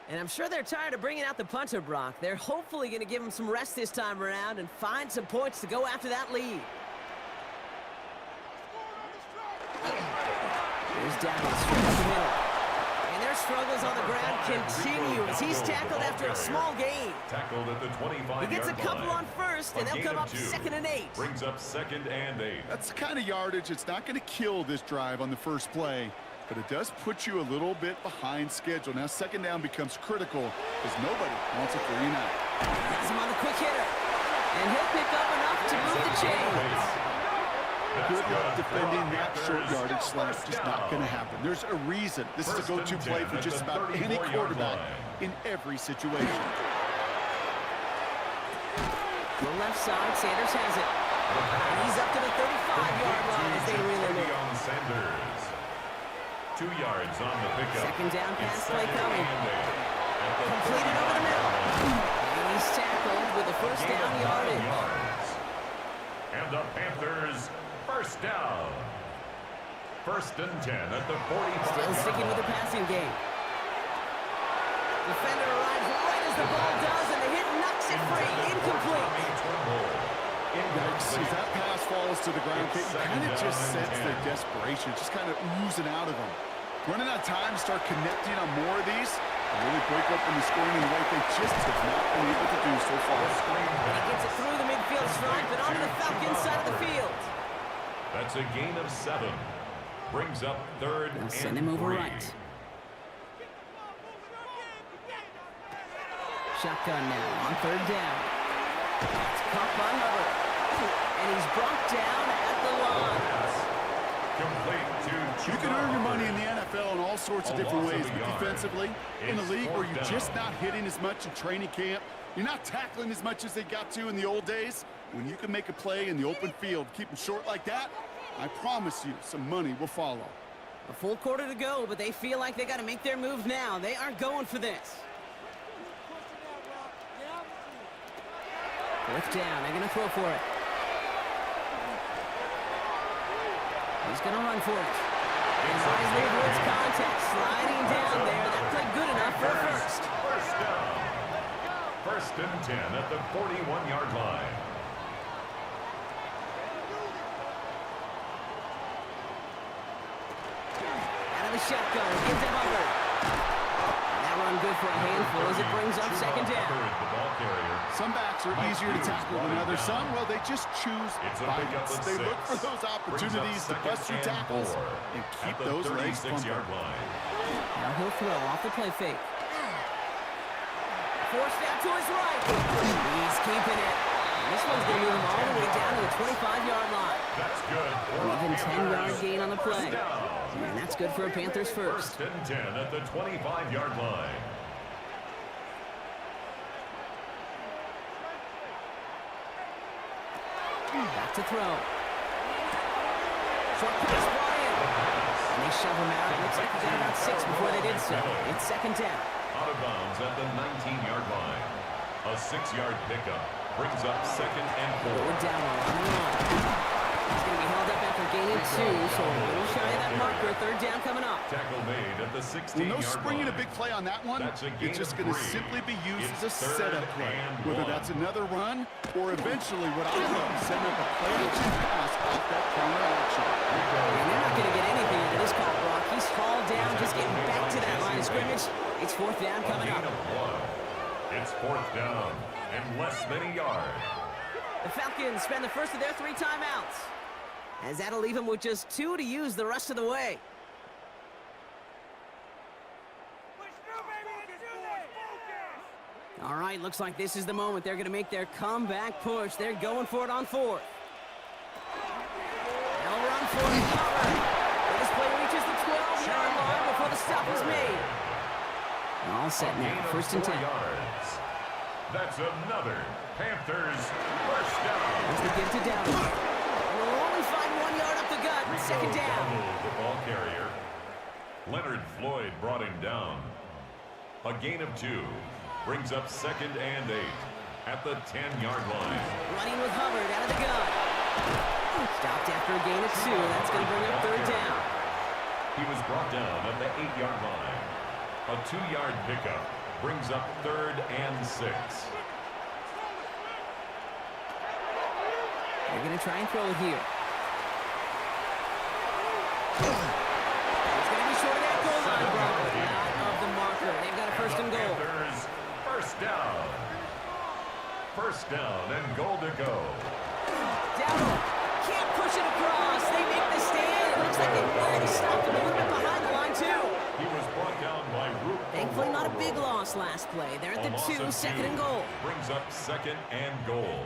And I'm sure they're tired of bringing out the punter, Brock. They're hopefully going to give him some rest this time around and find some points to go after that lead. Here's Dallas straight up the middle. And their struggles on the ground continue as he's tackled after a small gain. Tackled at the 25-yard line. He gets a couple on first, and they'll come up 2nd and 8. Brings up 2nd and 8. That's the kind of yardage. It's not going to kill this drive on the first play, but it does put you a little bit behind schedule. Now 2nd down becomes critical because nobody wants a 3 and out. Has him on the quick hitter, and he'll pick up enough to move the chains. Good luck defending that short yardage slash. Just not going to happen. There's a reason. This is a go-to play for just about any quarterback in every situation. To the left side, Sanders has it. And he's up to the 35-yard line as they reel him in. Sanders. 2 yards on the pickup. 2nd down pass play coming. Completed over the middle. And he's tackled with the 1st down yardage. And the Panthers, 1st down. 1st and 10 at the 45. Still sticking with the passing game. Defender arrives right as the ball does, and the hit knocks it free. Incomplete. As that pass falls to the ground, you kind of just sense their desperation, just kind of oozing out of them. Running out of time to start connecting on more of these, and really break open the scoring in the way they just have not been able to do so far. And he gets it through the midfield stripe and onto the Falcons side of the field. That's a gain of 7. Brings up 3rd and 3. Send him over right. Shotgun now on 3rd down. It's caught by Hubbard. And he's brought down at the line. Complete to You can earn your money in the NFL in all sorts of different ways, but defensively, in a league where you're just not hitting as much in training camp, you're not tackling as much as they got to in the old days, when you can make a play in the open field, keep them short like that, I promise you, some money will follow. A full quarter to go, but they feel like they got to make their move now. They are going for this. Fourth down. They're going to throw for it. He's going to run for it. And wisely avoids contact. Sliding down there. That played good enough for a first. First down. 1st and 10 at the 41-yard line. Out of the shotgun. Gives it over. That run good for a handful as it brings up 2nd down. Some backs are easier to tackle than others. Some, well, they just choose violence. They look for those opportunities to bust through tackles and keep those legs pumping. Now he'll throw off the play fake. Forced out to his right. He's keeping it. And this one's going to move him all the way down to the 25-yard line. That's good. Even 10-yard gain on the play. And that's good for a Panthers first. 1st and 10 at the 25-yard line. Back to throw. Short pass brought in. And they shove him out. It looks like he got about 6 before they did so. It's 2nd down. Out of bounds at the 19-yard line. A 6-yard pickup brings up 2nd and 4. Forward down on. He's going to be held up after gaining 2, so a little shy of that marker. 3rd down coming up. Tackle made at the 16-yard Well, no springing line. a big play on that one. That's a It's just going to simply be used It's as a setup 3rd play. and Whether 1. that's another run or eventually what I love, setting up a play-action pass off that counter action. And they're not going to get anything into this call, Brock. He's hauled down, just getting back to that line of scrimmage. It's 4th down coming A gain up. of 1. It's 4th down and less than a yard. The Falcons spend the first of their 3 timeouts, as that'll leave them with just 2 to use the rest of the way. All right, looks like this is the moment they're going to make their comeback push. They're going for it on 4th. They'll run for it. This play reaches the 12-yard line before the stop is made. All set now, 1st and 10. Yards. That's another Panthers first down. There's the give to Dowd. We'll only find 1 yard up the gut. 2nd down. The ball carrier. Leonard Floyd brought him down. A gain of 2 brings up 2nd and 8 at the 10-yard line. Running with Hubbard out of the gun. Stopped after a gain of 2. That's going to bring up 3rd down. He was brought down at the 8-yard line. A 2-yard pickup brings up 3rd and 6. They're going to try and throw it here. It's going to be short of that goal line, Brock. Out of the marker. They've got a 1st and goal. Panthers first down. 1st down and goal to go. Dowdle can't push it across. They make the stand. It looks like they might have stopped him a little bit behind the line, too. He was brought down by Root. Thankfully, not a big loss last play. They're at the 2, 2nd and goal. Brings up 2nd and goal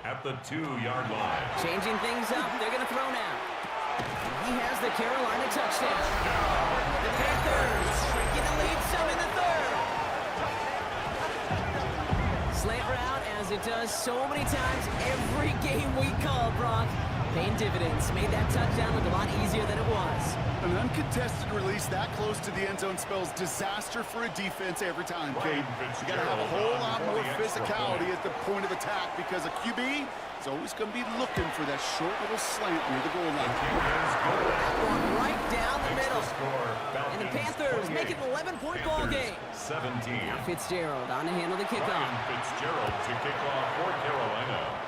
at the 2-yard line. Changing things up. They're going to throw now. He has the Carolina touchdown. The Panthers shrinking the lead some in the 3rd. Slant route, as it does so many times every game we call, Brock. Paying dividends. Made that touchdown look a lot easier than it was. An uncontested release that close to the end zone spells disaster for a defense every time, Cade. You got to have a whole lot more physicality at the point of attack because a QB is always going to be looking for that short little slant near the goal line. One right down the middle. And the Panthers make it an 11-point ball game. 17. Now Fitzgerald on to handle the kickoff. Ryan Fitzgerald to kick off for Carolina.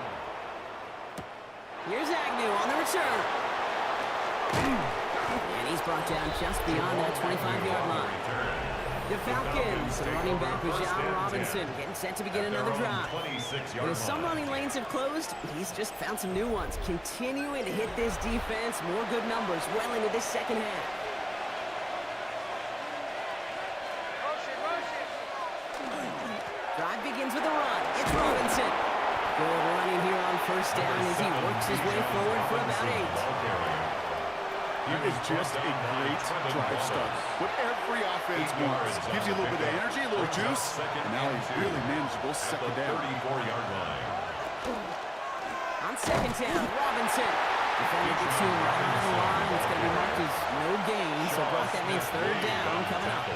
Here's Agnew on the return. And he's brought down just beyond that 25-yard line. The Falcons, running back Bijan Robinson, getting set to begin another drive. And as some running lanes have closed, he's just found some new ones. Continuing to hit this defense, more good numbers well into this 2nd half. Drive begins with a run. It's Robinson. Good running here on 1st down as he works his way forward for about 8. It is just a great drive start. What every offense wants. Gives you a little bit of energy, a little juice, and now he's really manageable 2nd down. 34-yard line. On 2nd down, Robinson. Defender gets to him right on the line. It's going to be marked as no gain, so Brock, that means third down coming up.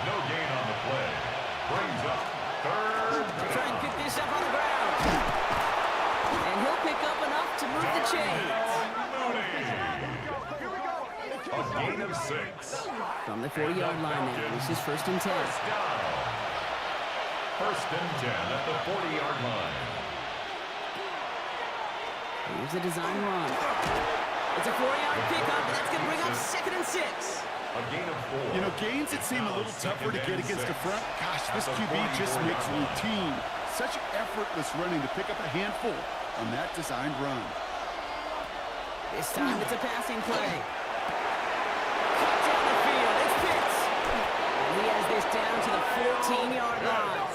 No gain on the play. Brings up third down. Try and pick this up on the ground. And he'll pick up enough to move the chains. A gain of 6. From the 40-yard line now. This is 1st and 10. First down. 1st and 10 at the 40-yard line. Here's a design run. It's a 4-yard pickup, and that's going to bring up 2nd and 6. A gain of 4. You know, gains that seem a little tougher to get against the front. Gosh, this QB just makes routine. Such effortless running to pick up a handful on that designed run. This time it's a passing play. Cut down the field. It's Pitts. And he has this down to the 14-yard line.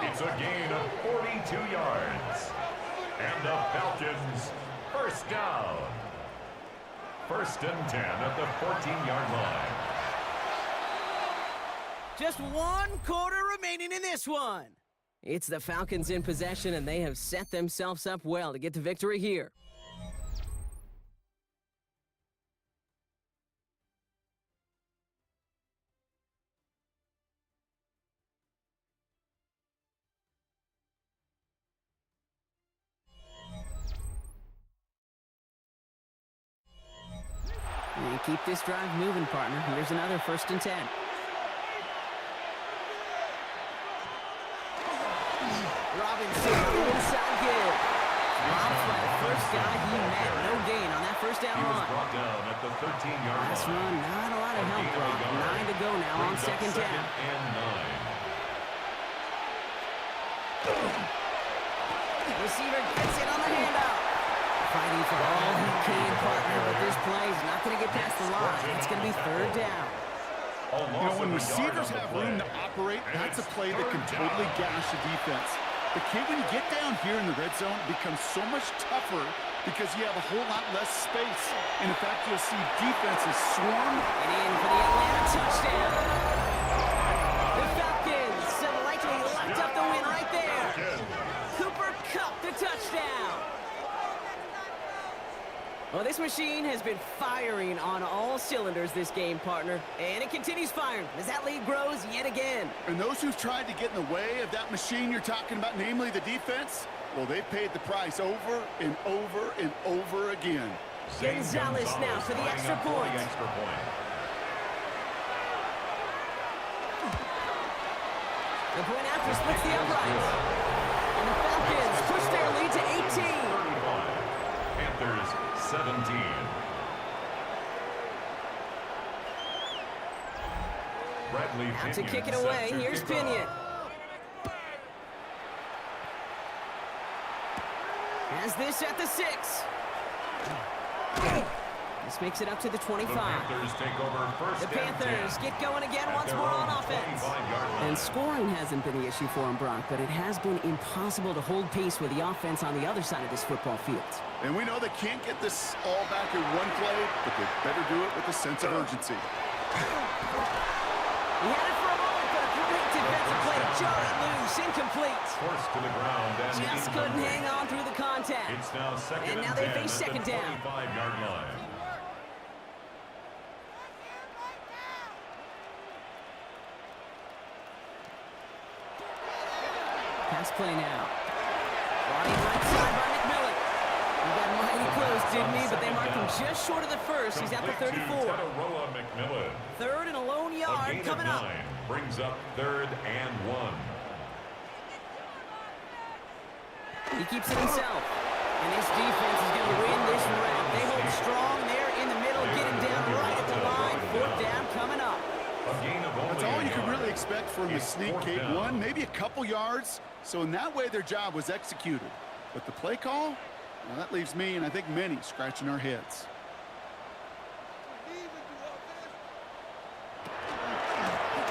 It's a gain of 42 yards. And the Falcons, first down. 1st and 10 at the 14-yard line. Just 1 quarter remaining in this one. It's the Falcons in possession, and they have set themselves up well to get the victory here. And keep this drive moving, partner. Here's another 1st and 10. Robinson, inside give. Drops by the first guy he met. No gain on that 1st down He was run. brought down at the 13-yard line. Last run, not a lot of help, Brock. 9 to go now on 2nd down. And 9. Receiver gets it on the handout. Fighting for all he can, partner, but this play is not going to get past the line. It's going to be 3rd down. You know, when receivers have room to operate, that's a play that can totally gash a defense. The kid, when you get down here in the red zone, becomes so much tougher because you have a whole lot less space. And in fact, you'll see defenses swarm. And in for the Atlanta touchdown. The Falcons have likely locked up the win right there. Cooper Kupp, the touchdown. Well, this machine has been firing on all cylinders this game, partner. And it continues firing as that lead grows yet again. And those who've tried to get in the way of that machine you're talking about, namely the defense, well, they've paid the price over and over and over again. Gonzalez now for the extra point. The point after splits the uprights. And the Falcons push their lead to 18. Panthers 17. Bradley Out to Pinion kick it away. set to Here's kick off. Pinion. Has this at the 6. This makes it up to the 25. The Panthers take over first The Panthers and 10 get going again at once their more own on offense. 25-yard line. And scoring hasn't been the issue for him, Brock, but it has been impossible to hold pace with the offense on the other side of this football field. And we know they can't get this all back in one play, but they better do it with a sense of urgency. He had it for a moment, but a great defensive play to jar it loose. Incomplete. Forced to the ground and Just couldn't hang on through the contact. It's now second And now and they 10 face at second the down. 25-yard line. Pass play now. Brought in right side by McMillan. He got mighty close, didn't he? But they marked him just short of the first. He's at the 34. McMillan. 3rd and a lone A yard gain coming of up. 9 brings up 3rd and 1. He keeps it himself. And this defense is going to win this round. They hold strong there in the middle, getting down right at the line. 4th down coming up. A gain of only That's all a you can yard. really expect from a It's sneak fourth kick. down. One, maybe a couple yards. So in that way, their job was executed. But the play call, well, that leaves me and I think many scratching our heads.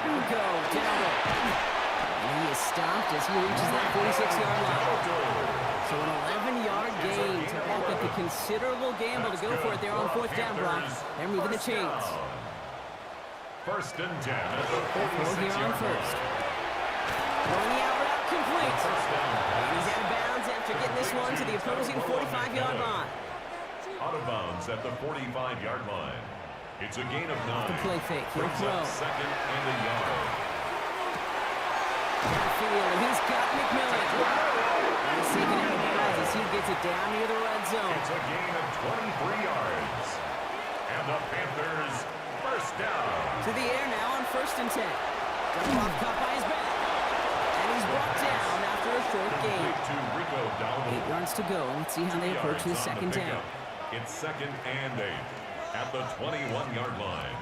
Here we go, Dowdle. And he is stopped as he reaches that 46-yard line. So an 11-yard gain to back up a considerable gamble to go for it there on 4th down, Brock. They're moving the chains. 1st and 10 at the Throw here on 46-yard first. line. Throwing the out route complete. First down And pass. he's out of bounds at after getting this one to the opposing 45-yard line. Out of bounds at the 45-yard line. It's a gain of 9. The play fake. He'll Brings throw. up second and a yard. Downfield, and he's got McMillan. He's taking out the pass as he gets it down near the red zone. It's a gain of 23 yards. And the Panthers first down. To the air now on 1st and 10. Dump-off caught by his back. And he's brought down after a short gain. To Rico down 8 yards to go. Let's see how they approach the second down. It's second and 8 at the 21-yard line.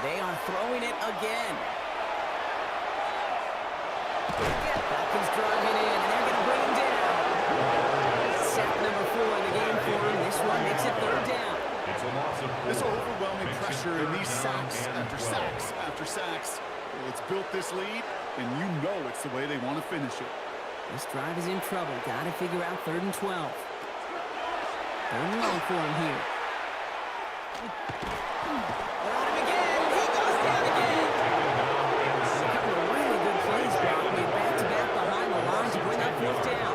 They are throwing it again. Falcons driving in, and they're going to bring him down. Sack number 4 in the game for him. This one makes it 3rd down. It's a loss of 4. This overwhelming Makes it pressure and 3rd these down sacks and after 12. sacks after sacks. Well, it's built this lead, and you know it's the way they want to finish it. This drive is in trouble. Got to figure out 3rd and 12. 3rd and long for him here. They're on him again. He goes down again. A couple of really good plays, Brock. Made back-to-back behind the line to bring up 4th down.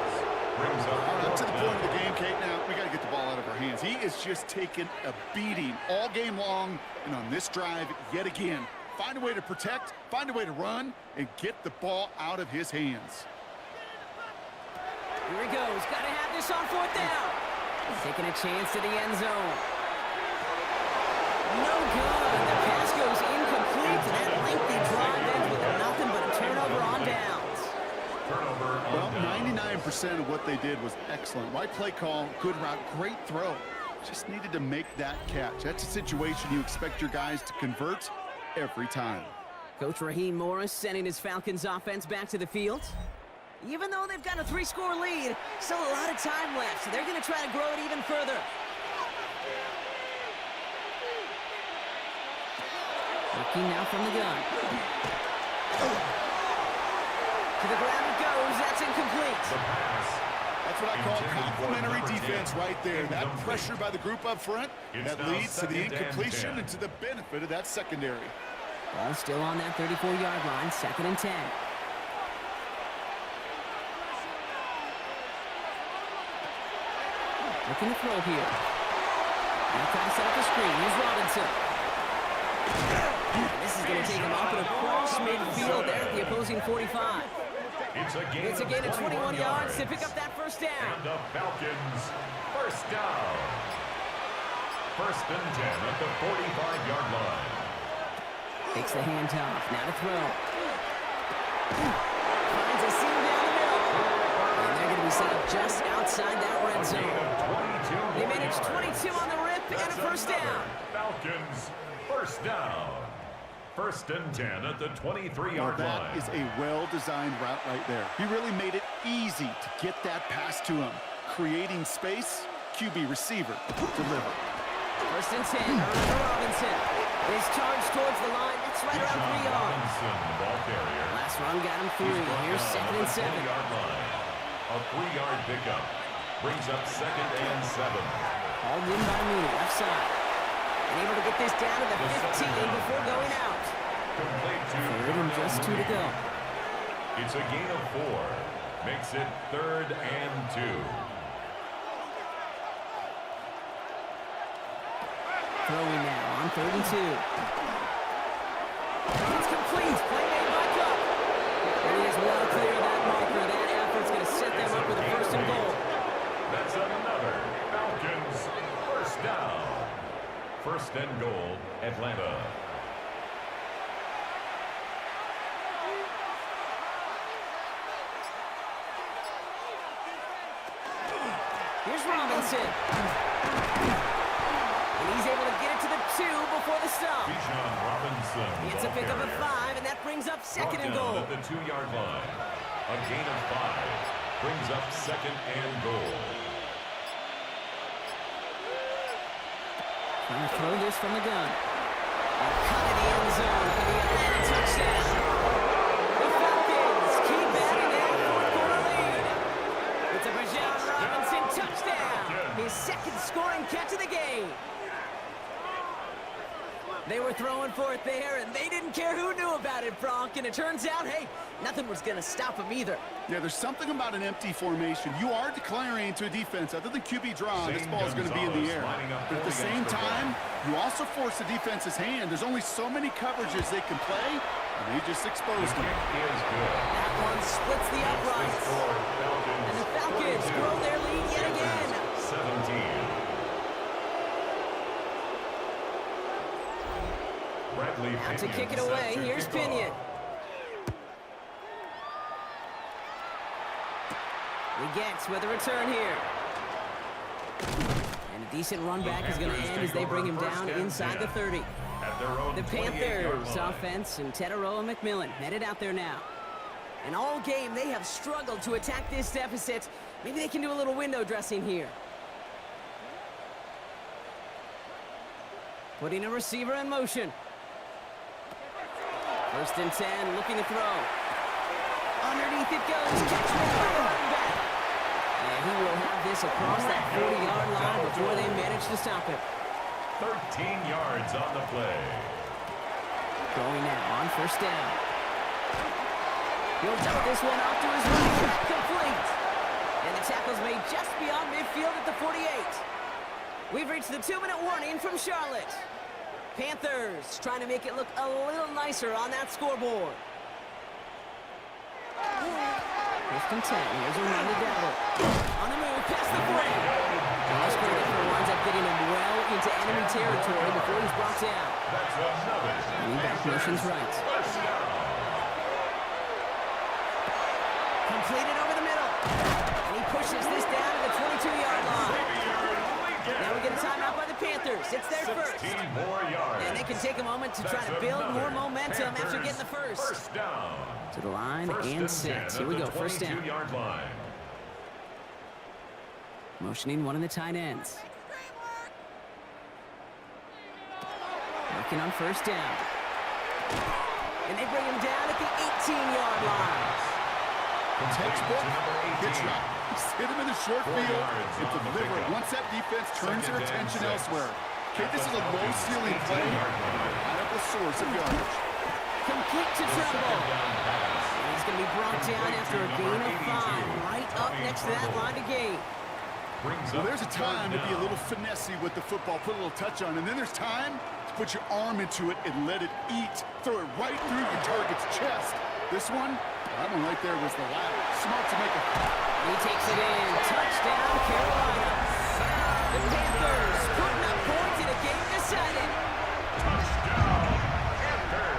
All right, up to the point of the game, Kate. Now, we got to get the ball out of our hands. He is just taking a beating all game long, and on this drive, yet again, find a way to protect, find a way to run, and get the ball out of his hands. Here he goes. Got to have this on 4th down. Taking a chance to the end zone. No good. The pass goes incomplete. That lengthy drive ends with nothing but a turnover on downs. Well, 99% of what they did was excellent. Right play call, good route, great throw. Just needed to make that catch. That's a situation you expect your guys to convert every time. Coach Raheem Morris sending his Falcons offense back to the field. Even though they've got a 3-score lead, still a lot of time left, so they're going to try to grow it even further. Working now from the gun. To the ground it goes. That's incomplete. That's what I call complimentary defense right there. That pressure by the group up front, that leads to the incompletion and to the benefit of that secondary. Ball still on that 34-yard line, 2nd and 10. Looking to throw here. Now trying to set up the screen. Here's Robinson. And this is going to take him up and across midfield there at the opposing 45. It's a gain of 21 yards to pick up that 1st down. And the Falcons first down. 1st and 10 at the 45-yard line. Takes the handoff. Now to throw. Finds a seam down the middle. And they're going to be set up just outside that red zone. They managed 22 on the rip and a 1st down. Falcons first down. 1st and 10 at the 23-yard line. That is a well-designed route right there. He really made it easy to get that pass to him. Creating space, QB receiver, deliver. 1st and 10, Earl Robinson. His charge towards the line, that's right around 3 yards. Ball carrier. Last run got him 3. Here's 2nd and 7. A 3-yard pickup brings up 2nd and 7. Hauled in by Mooney, left side. And able to get this down to the 15 before going out. Complete to 3rd and just 2 to go. It's a gain of 4. Makes it 3rd and 2. Throwing now on 3rd and 2. It's complete. Play made by Cup. And he is well clear of that marker. That effort's going to set them up with a 1st and goal. That's another Falcons first down. 1st and goal, Atlanta. Here's Robinson. And he's able to get it to the 2 before the stop. Robinson. It's a pickup of 5, and that brings up 2nd and goal. At the 2-yard line. A gain of 5 brings up 2nd and goal. Trying to throw this from the gun. A cut in the end zone for the Atlanta touchdown. The Falcons keep adding their 4th-quarter lead. It's a Bijan Robinson touchdown. His 2nd scoring catch of the game. They were throwing for it there, and they didn't care who knew about it, Bronk. And it turns out, hey, nothing was going to stop them either. Yeah, there's something about an empty formation. You are declaring to a defense, other than QB draw, this ball is going to be in the air. But at the same time, you also force the defense's hand. There's only so many coverages they can play, and they just exposed them. That one splits the uprights. And the Falcons grow their lead yet again. 17. Out to kick it away, here's Pinion. He gets with a return here. And a decent run back is going to end as they bring him down inside the 30. The Panthers offense and Tedero and McMillan headed out there now. And all game they have struggled to attack this deficit. Maybe they can do a little window dressing here. Putting a receiver in motion. First and 10, looking to throw. Underneath it goes. Catch me by the running back. And he will have this across that 40-yard line before they manage to stop it. 13 yards on the play. Going now on first down. He'll dump this one off to his right. Complete. And the tackle's made just beyond midfield at the 48. We've reached the 2-minute warning from Charlotte. Panthers trying to make it look a little nicer on that scoreboard. First and 10. Here's a run to Devil. On the move, past the 40. This quarterback winds up getting him well into enemy territory before he's brought down. Running back motion's right. Completed over the middle. And he pushes this down to the 22-yard line. Now we get a timeout by the Panthers. It's their first. And they can take a moment to try to build more momentum after getting the first. To the line and set. Here we go, first down. Motioning one of the tight ends. Working on first down. And they bring him down at the 18-yard line. Textbook, gets right. Hit him in the short field and deliver it once that defense turns their attention elsewhere. Okay, this is a low-ceiling play. Right up the source of yardage. Complete to Trumbull. And he's going to be brought down after a gain of 5. Right up next to that line to gain. Well, there's a time to be a little finessey with the football, put a little touch on, and then there's time to put your arm into it and let it eat. Throw it right through your target's chest. This one, that one right there was the latter. Smart to make it. He takes it in. Touchdown, Carolina. The Panthers putting up points in a game decided.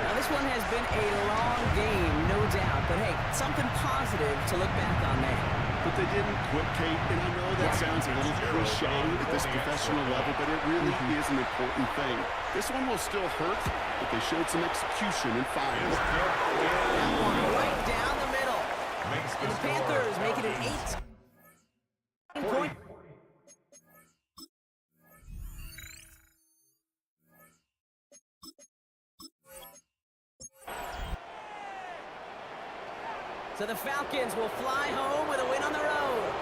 Now, this one has been a long game, no doubt. But, hey, something positive to look back on there. But they didn't quit, Kate, and I know that sounds a little cliche at this professional level, but it really is an important thing. This one will still hurt, but they showed some execution and fire. That one right down the middle. And the Panthers make it an 8-point. So the Falcons will fly home with a win on the road.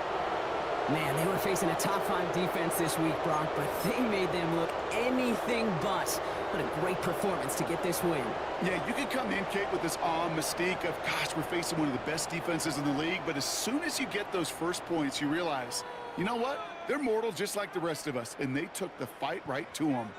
Man, they were facing a top-5 defense this week, Brock, but they made them look anything but. What a great performance to get this win. Yeah, you can come in, Kate, with this awe and mystique of, gosh, we're facing one of the best defenses in the league, but as soon as you get those first points, you realize, you know what? They're mortal just like the rest of us, and they took the fight right to them.